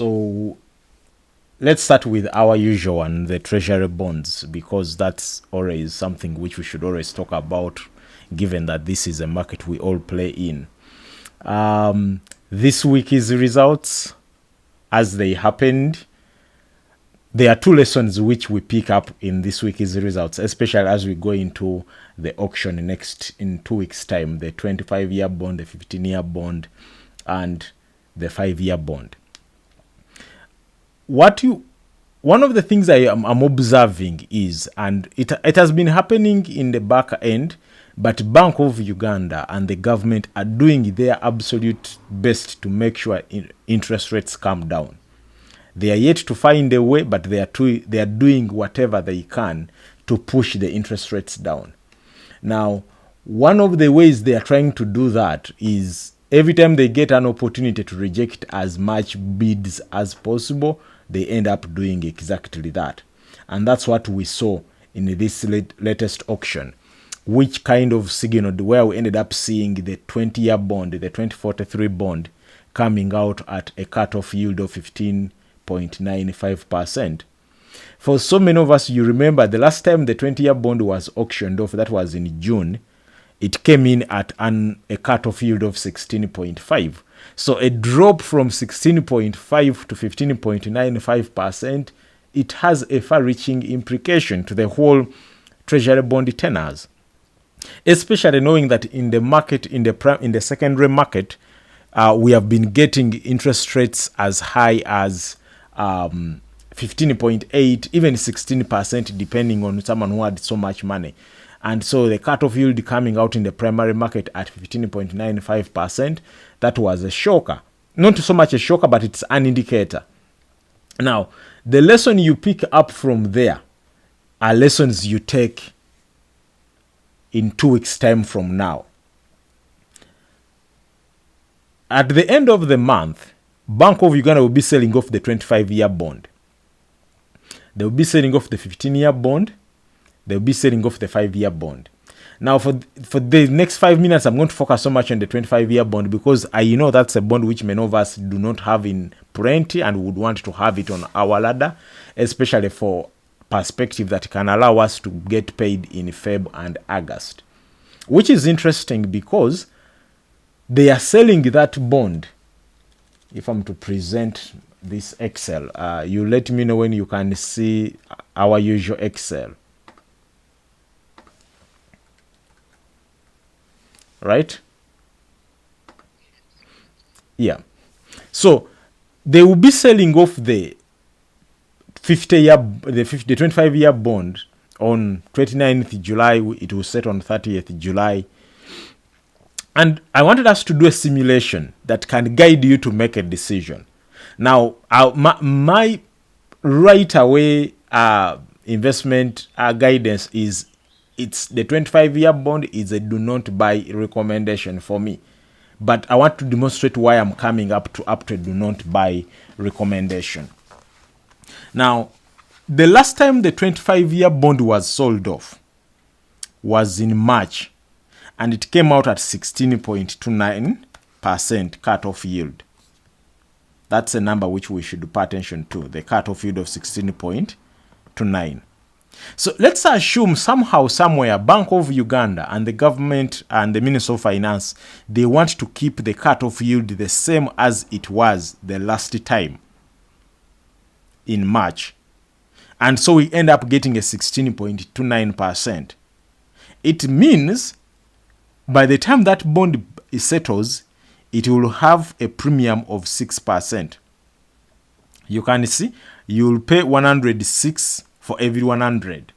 So let's start with our usual one, the treasury bonds, because that's always something which we should always talk about, given that this is a market we all play in. This week's results, as they happened, there are two lessons which we pick up in this week's results, especially as we go into the auction next in 2 weeks' time, the 25-year bond, the 15-year bond, and the 5-year bond. One of the things I am observing is, and it has been happening in the back end, but Bank of Uganda and the government are doing their absolute best to make sure interest rates come down. They are yet to find a way, but they are doing whatever they can to push the interest rates down. Now, one of the ways they are trying to do that is every time they get an opportunity to reject as much bids as possible, they end up doing exactly that. And that's what we saw in this latest auction, which kind of signaled where we ended up seeing the 20-year bond, the 2043 bond, coming out at a cutoff yield of 15.95%. For so many of us, you remember the last time the 20-year bond was auctioned off, that was in June, it came in at a cutoff yield of 16.5. So a drop from 16.5 to 15.95%, it has a far-reaching implication to the whole treasury bond tenors, especially knowing that in the market, in the secondary market, we have been getting interest rates as high as 15.8, even 16%, depending on someone who had so much money. And so the cutoff yield coming out in the primary market at 15.95%, that was a shocker. Not so much a shocker, but it's an indicator. Now, the lesson you pick up from there are lessons you take in 2 weeks' time from now. At the end of the month, Bank of Uganda will be selling off the 25-year bond. They will be selling off the 15-year bond. They will be selling off the 5-year bond. Now, for the next 5 minutes, I'm going to focus so much on the 25-year bond because I know that's a bond which many of us do not have in plenty and would want to have it on our ladder, especially for perspective that can allow us to get paid in Feb and August, which is interesting because they are selling that bond. If I'm to present this Excel, you let me know when you can see our usual Excel. Right? Yeah. So they will be selling off the 25-year bond on 29th July. It will set on 30th July. And I wanted us to do a simulation that can guide you to make a decision. Now, my right away investment guidance is it's the 25-year bond is a do not buy recommendation for me. But I want to demonstrate why I'm coming up to do not buy recommendation. Now, the last time the 25-year bond was sold off was in March, and it came out at 16.29% cutoff yield. That's a number which we should pay attention to, the cutoff yield of 16.29. So let's assume somehow, somewhere, Bank of Uganda and the government and the Minister of Finance, they want to keep the cutoff yield the same as it was the last time in March. And so we end up getting a 16.29%. It means by the time that bond settles, it will have a premium of 6%. You can see, you will pay 106 for every 100.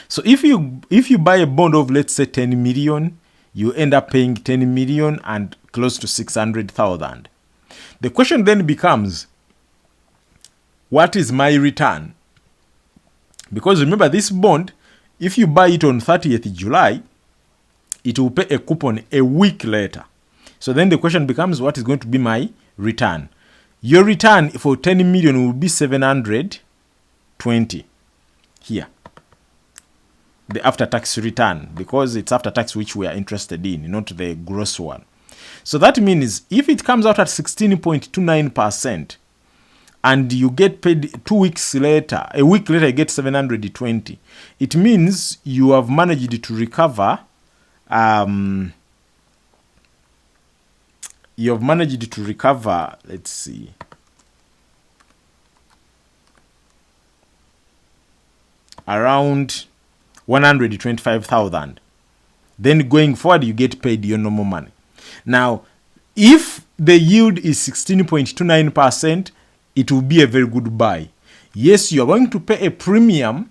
So if you buy a bond of, let's say, 10 million, you end up paying 10 million and close to 600,000. The question then becomes, what is my return? Because remember, this bond, if you buy it on 30th July, it will pay a coupon a week later. So then the question becomes, what is going to be my return? Your return for 10 million will be 720 here. The after-tax return, because it's after-tax which we are interested in, not the gross one. So that means if it comes out at 16.29%, and you get paid 2 weeks later, a week later you get 720. It means you have managed to recover, let's see, around 125,000. Then going forward, you get paid your normal money. Now, if the yield is 16.29%, it will be a very good buy. Yes, you are going to pay a premium,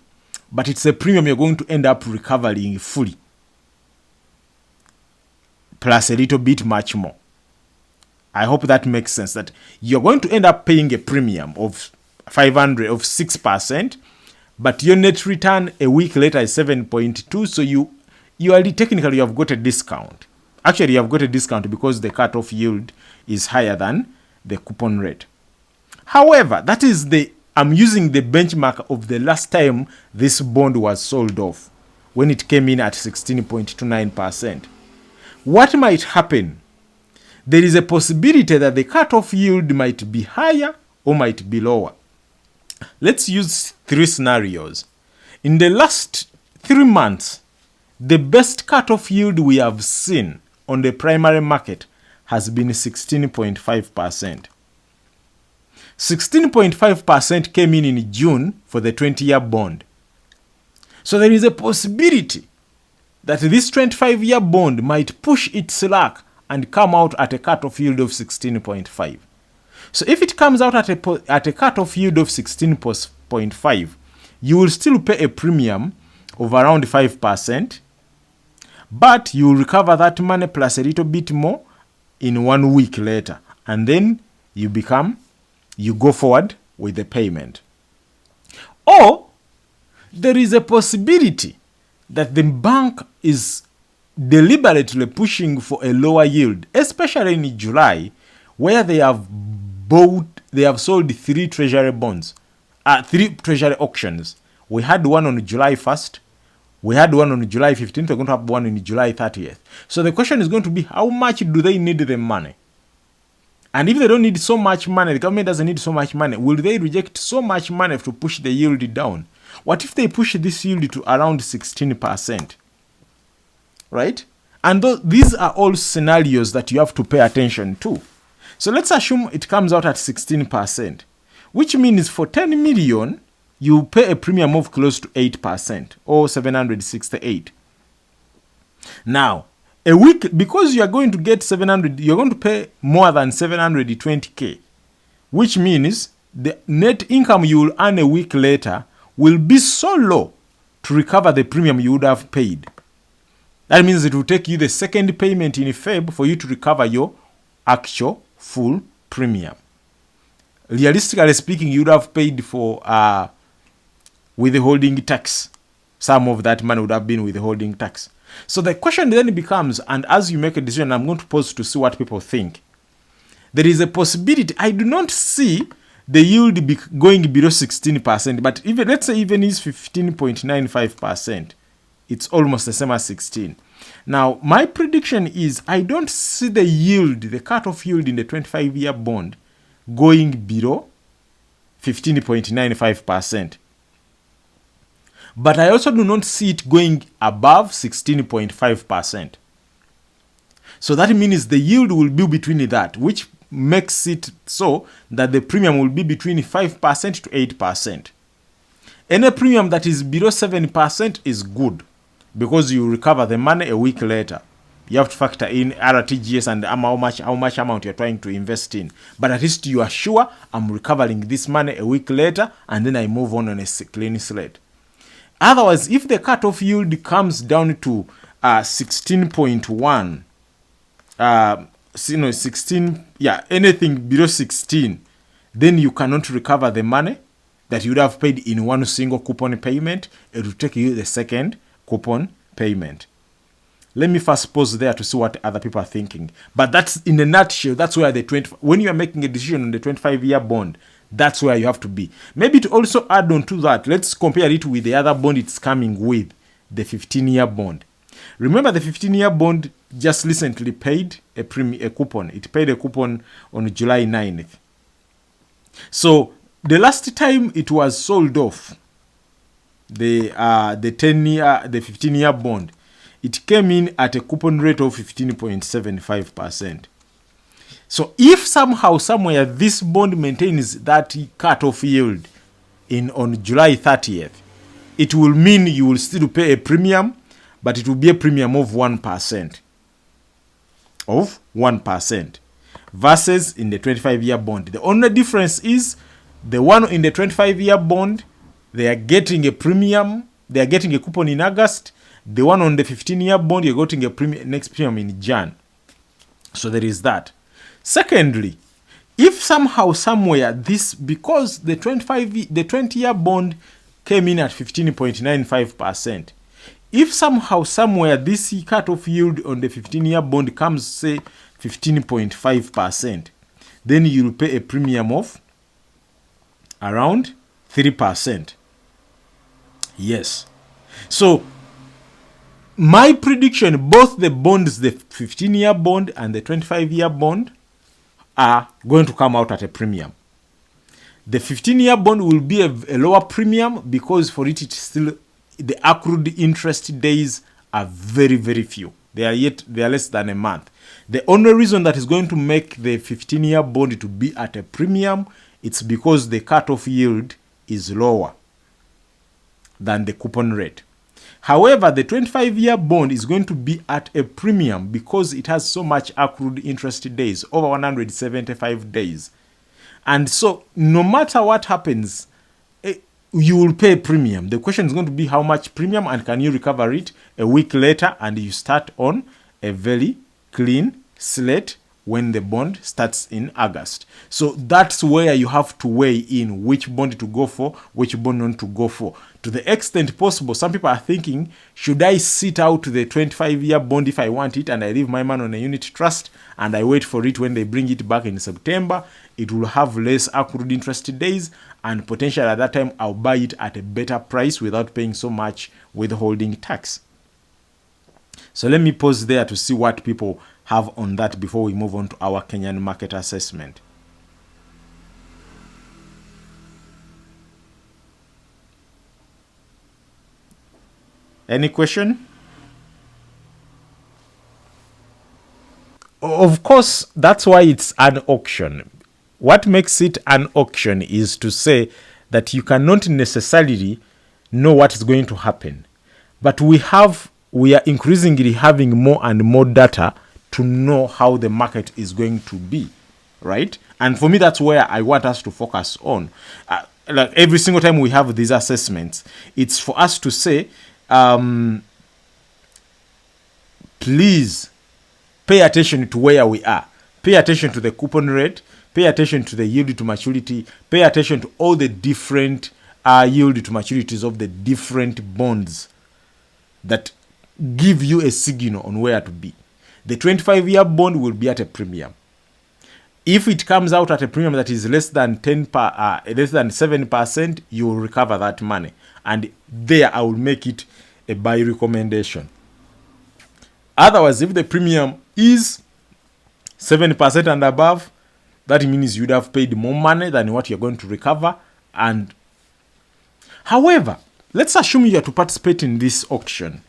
but it's a premium you're going to end up recovering fully, plus a little bit much more. I hope that makes sense, that you're going to end up paying a premium of 6%, but your net return a week later is 7.2, so you are technically you have got a discount. Actually, you have got a discount because the cutoff yield is higher than the coupon rate. However, that is I'm using the benchmark of the last time this bond was sold off, when it came in at 16.29%. What might happen? There is a possibility that the cutoff yield might be higher or might be lower. Let's use 3 scenarios. In the last 3 months, the best cutoff yield we have seen on the primary market has been 16.5%. 16.5% came in June for the 20-year bond. So there is a possibility that this 25-year bond might push its luck and come out at a cutoff yield of 16.5. So if it comes out at a cutoff yield of 16.5, you will still pay a premium of around 5%, but you will recover that money plus a little bit more in 1 week later, and then you go forward with the payment. Or there is a possibility that the bank is deliberately pushing for a lower yield, especially in July, where they have sold 3 treasury bonds, 3 treasury auctions. We had one on July 1st, we had one on July 15th, we're going to have one on July 30th. So the question is going to be, how much do they need the money? And if they don't need so much money, the government doesn't need so much money, will they reject so much money to push the yield down? What if they push this yield to around 16%? Right? And these are all scenarios that you have to pay attention to. So let's assume it comes out at 16%, which means for 10 million, you pay a premium of close to 8% or 768. Now, a week, because you are going to get 700, you're going to pay more than 720K, which means the net income you will earn a week later will be so low to recover the premium you would have paid. That means it will take you the second payment in Feb for you to recover your actual full premium. Realistically speaking, you would have paid for withholding tax. Some of that money would have been withholding tax. So the question then becomes, and as you make a decision, I'm going to pause to see what people think. There is a possibility. I do not see the yield going below 16%, but even let's say even is 15.95%. It's almost the same as 16. Now, my prediction is I don't see the yield, the cutoff yield in the 25-year bond going below 15.95%. But I also do not see it going above 16.5%. So that means the yield will be between that, which makes it so that the premium will be between 5% to 8%. Any premium that is below 7% is good, because you recover the money a week later. You have to factor in RTGS and how much amount you're trying to invest in. But at least you are sure I'm recovering this money a week later, and then I move on a clean slate. Otherwise, if the cutoff yield comes down to 16.1, 16, anything below 16, then you cannot recover the money that you would have paid in one single coupon payment. It will take you the second coupon payment. Let me first pause there to see what other people are thinking. But that's in a nutshell. That's where when you are making a decision on the 25-year bond, that's where you have to be. Maybe to also add on to that, let's compare it with the other bond it's coming with, the 15-year bond. Remember, the 15-year bond just recently paid a coupon. It paid a coupon on July 9th. So the last time it was sold off, the 10-year, the 15-year bond, it came in at a coupon rate of 15.75%. So if somehow, somewhere, this bond maintains that cutoff yield on July 30th, it will mean you will still pay a premium, but it will be a premium of 1%. Of 1%. Versus in the 25-year bond. The only difference is the one in the 25-year bond, they are getting a premium, they are getting a coupon in August. The one on the 15-year bond, you're getting a next premium in Jan. So there is that. Secondly, if somehow, somewhere, this, because the 20-year bond came in at 15.95%, if somehow, somewhere, this cutoff yield on the 15-year bond comes, say, 15.5%, then you'll pay a premium of around 3%. Yes. So, my prediction, both the bonds, the 15-year bond and the 25-year bond, are going to come out at a premium. The 15-year bond will be a lower premium because for it, it's still, the accrued interest days are very, very few. They are less than a month. The only reason that is going to make the 15-year bond to be at a premium, it's because the cutoff yield is lower than the coupon rate. However, the 25-year bond is going to be at a premium because it has so much accrued interest days, over 175 days. And so, no matter what happens, you will pay a premium. The question is going to be how much premium and can you recover it a week later, and you start on a very clean slate when the bond starts in August. So that's where you have to weigh in which bond to go for, which bond not to go for. To the extent possible, some people are thinking, should I sit out the 25-year bond if I want it and I leave my money on a unit trust and I wait for it when they bring it back in September? It will have less accrued interest days, and potentially at that time I'll buy it at a better price without paying so much withholding tax. So let me pause there to see what people have on that before we move on to our Kenyan market assessment. Any question? Of course, that's why it's an auction. What makes it an auction is to say that you cannot necessarily know what is going to happen. But we are increasingly having more and more data to know how the market is going to be, right? And for me, that's where I want us to focus on. Like every single time we have these assessments, it's for us to say, please pay attention to where we are. Pay attention to the coupon rate. Pay attention to the yield to maturity. Pay attention to all the different yield to maturities of the different bonds that give you a signal on where to be. The 25-year bond will be at a premium. If it comes out at a premium that is less than 7%, you will recover that money. And there I will make it a buy recommendation. Otherwise, if the premium is 7% and above, that means you'd have paid more money than what you're going to recover. And however, let's assume you are to participate in this auction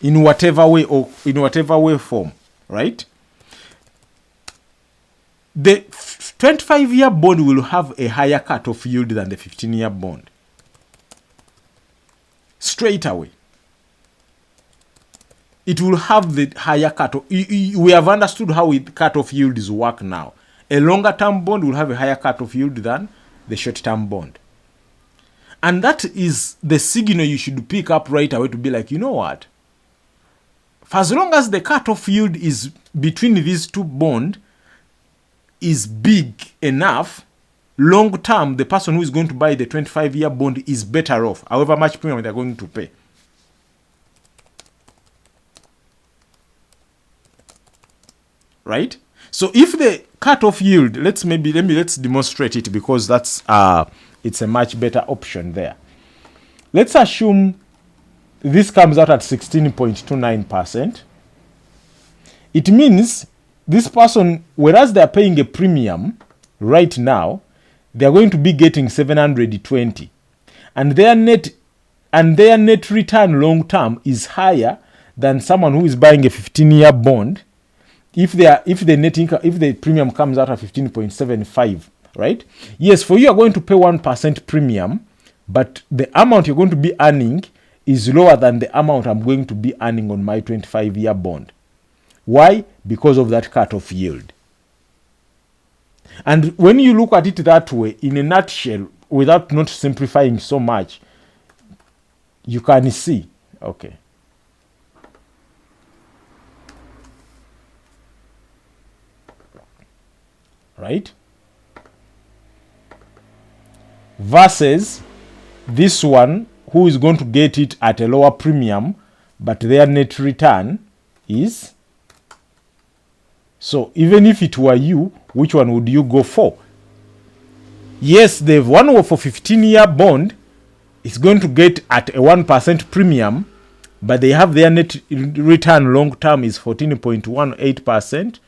in whatever way or in whatever way form, right? The 25-year bond will have a higher cutoff yield than the 15-year bond. Straight away. It will have the higher cutoff. We have understood how cutoff yields work now. A longer term bond will have a higher cutoff yield than the short term bond. And that is the signal you should pick up right away to be like, you know what? For as long as the cutoff yield is between these two bonds is big enough, long term, the person who is going to buy the 25-year bond is better off, however much premium they're going to pay. Right? So if the cutoff yield, let's demonstrate it because that's it's a much better option there. Let's assume this comes out at 16.29%. It means this person, whereas they're paying a premium right now, they are going to be getting 720, and their net return long term is higher than someone who is buying a 15-year bond. If the premium comes out at 15.75, right? Yes, for you are going to pay 1% premium, but the amount you're going to be earning is lower than the amount I'm going to be earning on my 25-year bond. Why? Because of that cut-off yield. And when you look at it that way, in a nutshell, without not simplifying so much, you can see, okay. Right? Versus this one, who is going to get it at a lower premium, but their net return is. So even if it were you, which one would you go for? Yes, the one for 15-year bond is going to get at a 1% premium, but they have their net return long term is 14.18%.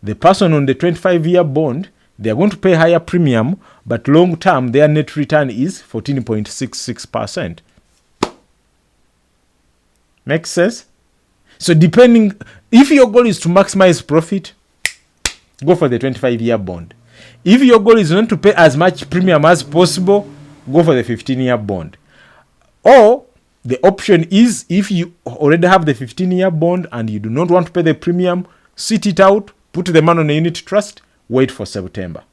The person on the 25-year bond, they are going to pay higher premium, but long term their net return is 14.66%. Makes sense? So depending, if your goal is to maximize profit, go for the 25-year bond. If your goal is not to pay as much premium as possible, go for the 15-year bond. Or the option is, if you already have the 15-year bond and you do not want to pay the premium, sit it out, put the money on a unit trust, wait for September.